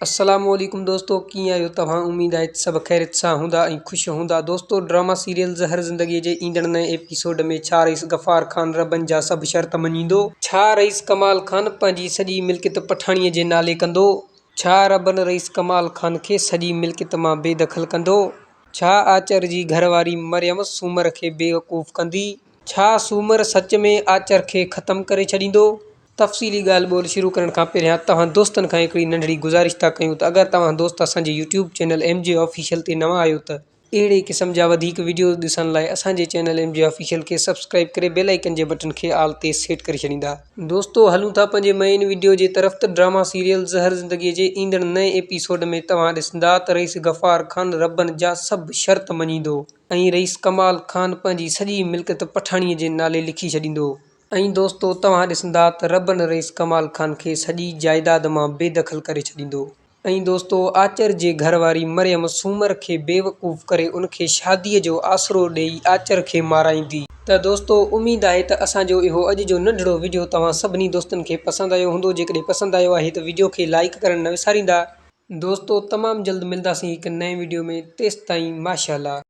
अस्सलामुअलैकुम दोस्तों, कीअं आहियो तव्हां? उम्मीद आहे सभु ख़ैरियत सां हूंदा ऐं ख़ुशि हूंदा। दोस्तों, ड्रामा सीरियल ज़हर ज़िंदगीअ जे ईंदड़ नए एपिसोड में छा रईस गफ़ार ख़ान रबनि जा सभु शर्त मञींदो? छा रईस कमाल ख़ान पंहिंजी सॼी मिल्कियत पठाणीअ जे नाले कंदो? छा रबनि रईस कमाल ख़ान खे सॼी मिल्कियत मां बेदख़ल कंदो? छा आचर जी घरवारी मरियम सूमर खे बेवकूफ़ कंदी? छा सूमर सच में आचर खे ख़त्म करे छॾींदो? तफ़सीली ॻाल्हि ॿोल शुरू करण खां पहिरियां तव्हां दोस्तनि खां हिकिड़ी नंढड़ी गुज़ारिश था कयूं त अगरि तव्हां दोस्त असांजे यूट्यूब चैनल MJ ऑफिशियल ते नवां आहियो त अहिड़े क़िस्म जा वधीक वीडियोज़ ॾिसण लाइ असांजे चैनल MJ ऑफिशियल खे सब्सक्राइब करे बेल आइकन जे बटन खे आल ते सेट करे छॾींदा। दोस्तों, हलूं था पंहिंजे मेन वीडियो जे तरफ़। त ड्रामा सीरियल ज़हर ज़िंदगीअ जे ईंदड़ नए एपिसोड में तव्हां ॾिसंदा त रईस गफ़ार ख़ान रबनि जा सभु शर्त मञींदो ऐं रईस कमाल ख़ान पंहिंजी सॼी मिल्कियत पठाणीअ जे नाले लिखी छॾींदो। ऐं दोस्तों, तव्हां ॾिसंदा त रबनि रईस कमाल ख़ान खे सॼी जाइदाद मां बेदख़ल करे छॾींदो। ऐं दोस्तों, आचर जे घरवारी मरियम सूमर खे बेवकूफ़ करे उनखे शादीअ जो आसरो ॾेई आचर खे माराईंदी। त दोस्तों, उम्मीद आहे त असांजो इहो अॼु जो नंढड़ो वीडियो तव्हां सभिनी दोस्तनि खे पसंदि आयो हूंदो। जेकॾहिं पसंदि आयो आहे त वीडियो खे लाइक करणु न विसारींदा। दोस्तों, तमामु जल्द मिलंदासीं हिकु नए वीडियो में। तेसिताईं माशाअल्लाह।